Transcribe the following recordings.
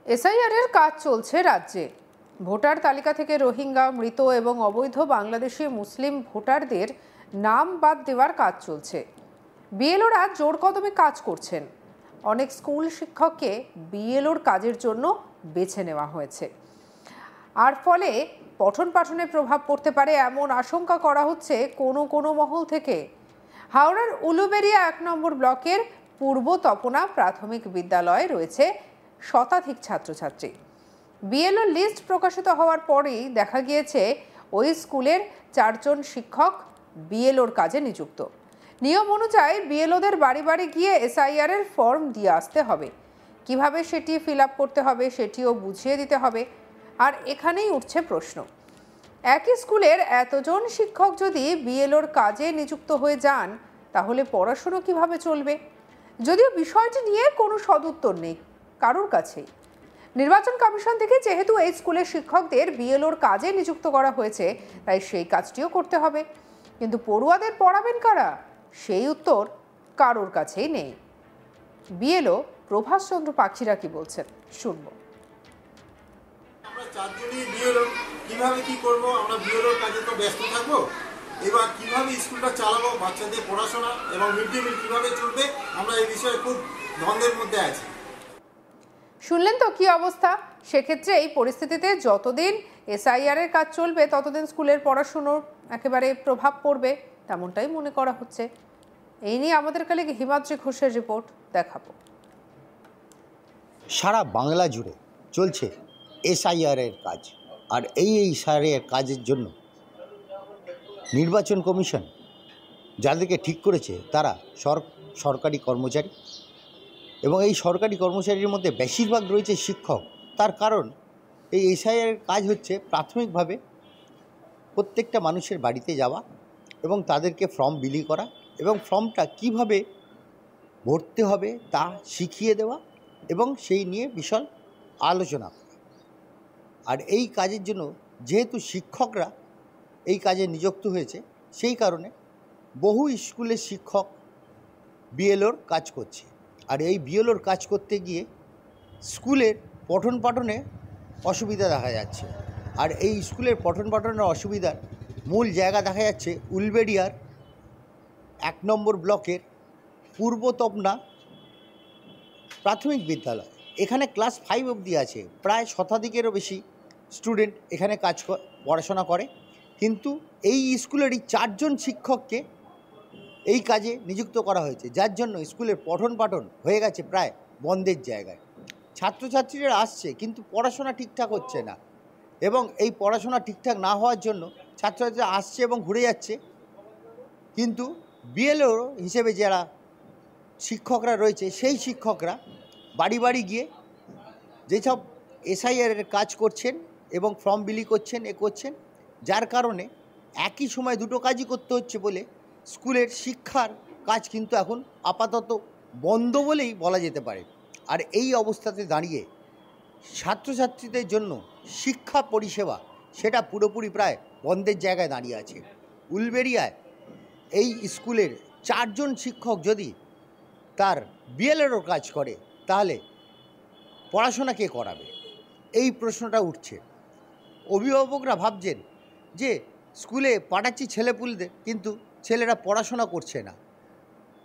SIR এর কাজ চলছে রাজ্যে। ভোটার তালিকা থেকে রোহিঙ্গা, মৃত এবং অবৈধ বাংলাদেশি মুসলিম ভোটারদের নাম বাদ দেওয়ার কাজ চলছে। বিএলওরা জোর কদমে কাজ করছেন। অনেক স্কুল শিক্ষককে বিএলওর কাজের জন্য বেছে নেওয়া হয়েছে। আর ফলে পঠন পাঠনে প্রভাব পড়তে পারে এমন আশঙ্কা করা হচ্ছে কোনো কোনো মহল থেকে। হাওড়ার উলুবেড়িয়া ১ নম্বর ব্লকের পূর্ব তপনা প্রাথমিক বিদ্যালয়ে রয়েছে শতাধিক ছাত্রছাত্রী। বিএলও লিস্ট প্রকাশিত হওয়ার পরেই দেখা গিয়েছে ওই স্কুলের ৪ জন শিক্ষক বিএলওর কাজে নিযুক্ত। নিয়ম অনুযায়ী বিএলওদের বাড়ি বাড়ি গিয়ে এসআইআর এর ফর্ম দিয়ে আসতে হবে। কিভাবে সেটি ফিল আপ করতে হবে সেটিও বুঝিয়ে দিতে হবে। আর এখানেই উঠছে প্রশ্ন, একই স্কুলের এতজন শিক্ষক যদি বিএলওর কাজে নিযুক্ত হয়ে যান তাহলে পড়াশুনো কিভাবে চলবে? যদিও বিষয়টি নিয়ে কোনো সদুত্তর নেই কারোর কাছেই। নির্বাচন কমিশন থেকে যেহেতু এই স্কুলের শিক্ষকদের বিএলওর কাজে নিযুক্ত করা হয়েছে, তাই সেই কাজটিও করতে হবে। কিন্তু পড়ুয়াদের পড়াবেন কারা, সেই উত্তর কারোর কাছেই নেই। বিএলও প্রভাস চন্দ্র পাখিরা কি বলছেন শুনবো। আমরা চারজনই বিএলও, কিভাবে কি করব? আমরা বিএলওর কাজে তো ব্যস্ত থাকবো। এবার কিভাবে স্কুলটা চালাবো, বাচ্চাদের পড়াশোনা এবং মিড ডে মিল কিভাবে চলবে, আমরা এই বিষয়ে খুব দ্বন্দ্বের মধ্যে আছি। শুনলেন তো কি অবস্থা। সেক্ষেত্রে এই পরিস্থিতিতে যতদিন এসআইআর এর কাজ চলবে ততদিন স্কুলের পড়াশুনোর একেবারে প্রভাব পড়বে, তেমনটাই মনে করা হচ্ছে। এই নিয়ে আমাদের কলিগ হিমাদ্রি ঘোষের রিপোর্ট দেখাবো। সারা বাংলা জুড়ে চলছে এসআইআর এর কাজ। আর এই এসআইআর এর কাজের জন্য নির্বাচন কমিশন যাদেরকে ঠিক করেছে তারা সরকারি কর্মচারী, এবং এই সরকারি কর্মচারীর মধ্যে বেশিরভাগ রয়েছে শিক্ষক। তার কারণ এই এসআইআর এর কাজ হচ্ছে প্রাথমিকভাবে প্রত্যেকটা মানুষের বাড়িতে যাওয়া এবং তাদেরকে ফর্ম বিলি করা এবং ফর্মটা কিভাবে ভরতে হবে তা শিখিয়ে দেওয়া এবং সেই নিয়ে বিশাল আলোচনা করা। আর এই কাজের জন্য যেহেতু শিক্ষকরা এই কাজে নিযুক্ত হয়েছে, সেই কারণে বহু স্কুলের শিক্ষক বিএলওর কাজ করছে। আর এই বিএলওর কাজ করতে গিয়ে স্কুলের পঠন পাঠনে অসুবিধা দেখা যাচ্ছে। আর এই স্কুলের পঠন পাঠনের অসুবিধার মূল জায়গা দেখা যাচ্ছে উলবেড়িয়ার ১ নম্বর ব্লকের পূর্ব তপনা প্রাথমিক বিদ্যালয়। এখানে ক্লাস 5 অবধি আছে, প্রায় শতাধিকেরও বেশি স্টুডেন্ট এখানে পড়াশোনা করে। কিন্তু এই স্কুলেরই 4 জন শিক্ষককে এই কাজে নিযুক্ত করা হয়েছে, যার জন্য স্কুলের পঠন পাঠন হয়ে গেছে প্রায় বন্ধের জায়গায়। ছাত্রছাত্রীরা আসছে কিন্তু পড়াশোনা ঠিকঠাক হচ্ছে না, এবং এই পড়াশোনা ঠিকঠাক না হওয়ার জন্য ছাত্রছাত্রীরা আসছে এবং ঘুরে যাচ্ছে। কিন্তু বিএলও হিসেবে যারা শিক্ষকরা রয়েছে সেই শিক্ষকরা বাড়ি বাড়ি গিয়ে যেসব এসআইআর এর কাজ করছেন এবং ফর্ম বিলি করছেন করছেন, যার কারণে একই সময় দুটো কাজই করতে হচ্ছে বলে স্কুলের শিক্ষার কাজ কিন্তু এখন আপাতত বন্ধ বলেই বলা যেতে পারে। আর এই অবস্থাতে দাঁড়িয়ে ছাত্রছাত্রীদের জন্য শিক্ষা পরিষেবা সেটা পুরোপুরি প্রায় বন্ধের জায়গায় দাঁড়িয়ে আছে। উলবেড়িয়ায় এই স্কুলের 4 জন শিক্ষক যদি তার বিএলওর কাজ করে তাহলে পড়াশোনা কে করাবে, এই প্রশ্নটা উঠছে। অভিভাবকরা ভাবছেন যে স্কুলে পাঠাচ্ছি ছেলেপুলেদের, কিন্তু ছেলেরা পড়াশোনা করছে না।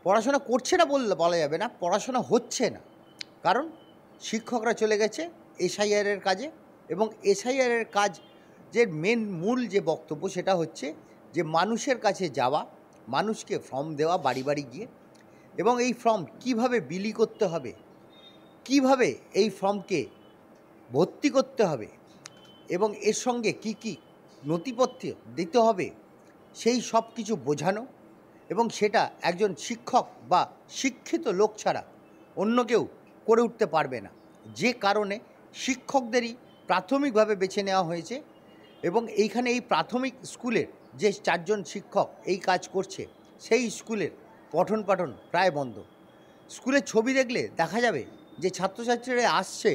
পড়াশোনা করছে না বলা যাবে না, পড়াশোনা হচ্ছে না। কারণ শিক্ষকরা চলে গেছে এসআইআর এর কাজে, এবং এসআইআর এর কাজ যে মূল যে বক্তব্য সেটা হচ্ছে যে মানুষের কাছে যাওয়া, মানুষকে ফর্ম দেওয়া বাড়ি বাড়ি গিয়ে, এবং এই ফর্ম কিভাবে বিলি করতে হবে, কিভাবে এই ফর্মকে ভর্তি করতে হবে এবং এর সঙ্গে কি কি নথিপত্র দিতে হবে সেই সব কিছু বোঝানো, এবং সেটা একজন শিক্ষক বা শিক্ষিত লোক ছাড়া অন্য কেউ করে উঠতে পারবে না। যে কারণে শিক্ষকদেরই প্রাথমিকভাবে বেছে নেওয়া হয়েছে, এবং এইখানে এই প্রাথমিক স্কুলের যে 4 জন শিক্ষক এই কাজ করছে সেই স্কুলের পঠন পাঠন প্রায় বন্ধ। স্কুলের ছবি দেখলে দেখা যাবে যে ছাত্রছাত্রীরা আসছে,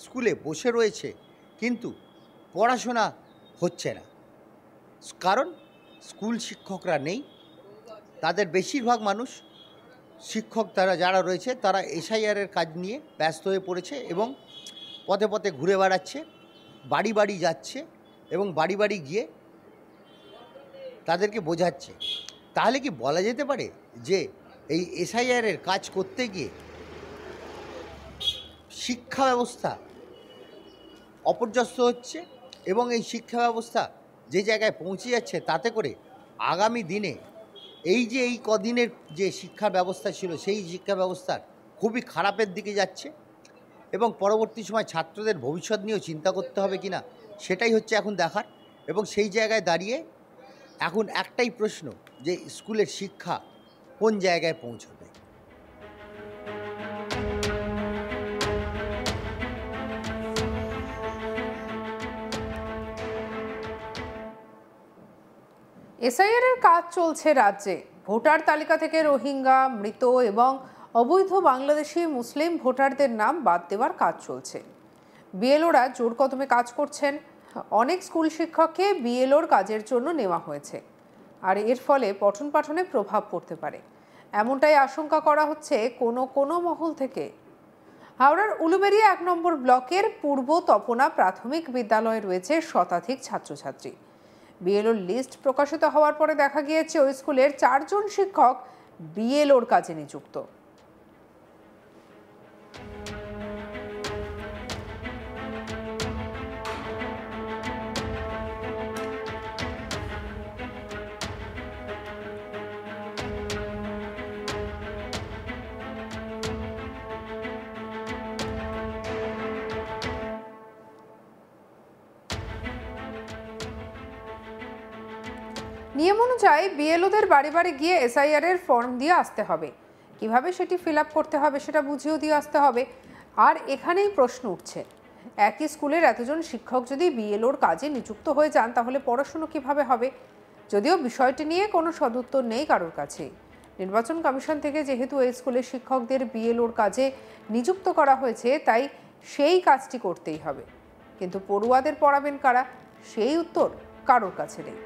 স্কুলে বসে রয়েছে, কিন্তু পড়াশোনা হচ্ছে না। কারণ স্কুল শিক্ষকরা নেই। তাদের বেশিরভাগ মানুষ শিক্ষক যারা রয়েছে তারা এসআইআর এর কাজ নিয়ে ব্যস্ত হয়ে পড়েছে, এবং পথে পথে ঘুরে বেড়াচ্ছে, বাড়ি বাড়ি যাচ্ছে এবং বাড়ি বাড়ি গিয়ে তাদেরকে বোঝাচ্ছে। তাহলে কি বলা যেতে পারে যে এই এসআইআরের কাজ করতে গিয়ে শিক্ষা ব্যবস্থা অপর্যস্ত হচ্ছে এবং এই শিক্ষা ব্যবস্থা যে জায়গায় পৌঁছে যাচ্ছে তাতে করে আগামী দিনে এই কদিনের যে শিক্ষা ব্যবস্থা ছিল সেই শিক্ষা ব্যবস্থার খুবই খারাপের দিকে যাচ্ছে এবং পরবর্তী সময় ছাত্রদের ভবিষ্যৎ নিয়েও চিন্তা করতে হবে কিনা সেটাই হচ্ছে এখন দেখার। এবং সেই জায়গায় দাঁড়িয়ে এখন একটাই প্রশ্ন যে স্কুলের শিক্ষা কোন জায়গায় পৌঁছবে। এসআইআর এর কাজ চলছে রাজ্যে। ভোটার তালিকা থেকে রোহিঙ্গা, মৃত এবং অবৈধ বাংলাদেশি মুসলিম ভোটারদের নাম বাদ দেওয়ার কাজ চলছে। বিএলওরা জোর কদমে কাজ করছেন। অনেক স্কুল শিক্ষককে বিএলওর কাজের জন্য নেওয়া হয়েছে, আর এর ফলে পঠন পাঠনে প্রভাব পড়তে পারে এমনটাই আশঙ্কা করা হচ্ছে কোনো মহল থেকে। হাওড়ার উলুবেড়িয়া 1 নম্বর ব্লকের পূর্ব তপনা প্রাথমিক বিদ্যালয়ে রয়েছে শতাধিক ছাত্রছাত্রী। বিএলওর লিস্ট প্রকাশিত হওয়ার পরে দেখা গিয়েছে ওই স্কুলের 4 জন শিক্ষক বিএলওর কাজে নিযুক্ত। নিয়ম অনুযায়ী বিএলওদের বাড়ি বাড়ি গিয়ে এসআইআর এর ফর্ম দিয়ে আসতে হবে। কিভাবে সেটি ফিল আপ করতে হবে সেটা বুঝিয়েও দিয়ে আসতে হবে। আর এখানেই প্রশ্ন উঠছে, একই স্কুলের এতজন শিক্ষক যদি বিএলওর কাজে নিযুক্ত হয়ে যান তাহলে পড়াশুনো কিভাবে হবে? যদিও বিষয়টি নিয়ে কোনো সদুত্তর নেই কারোর কাছে। নির্বাচন কমিশন থেকে যেহেতু এই স্কুলের শিক্ষকদের বিএলওর কাজে নিযুক্ত করা হয়েছে, তাই সেই কাজটি করতেই হবে। কিন্তু পড়ুয়াদের পড়াবেন কারা, সেই উত্তর কারোর কাছে নেই।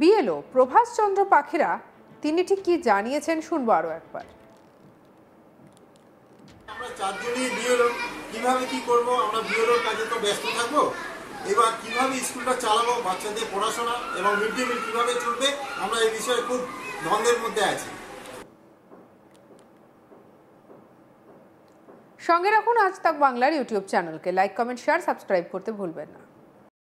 বিএলও প্রভাস চন্দ্র পাখিরা তিনি ঠিক কি জানিয়েছেন শুনবো আরো একবার। আমরা 4 জনই বিএলও, কিভাবে কি করব, আমরা বিএলওর কাজে তো ব্যস্ত থাকবো। এবার কিভাবে স্কুলটা চালাবো, বাচ্চাদের পড়াশোনা এবং মিড ডে মিল কিভাবে চলবে, আমরা এই বিষয়ে খুব দ্বন্দ্বের মধ্যে আছি। সঙ্গে রাখুন আজ তাক বাংলার ইউটিউব চ্যানেলকে। লাইক, কমেন্ট, শেয়ার, সাবস্ক্রাইব করতে ভুলবেন না।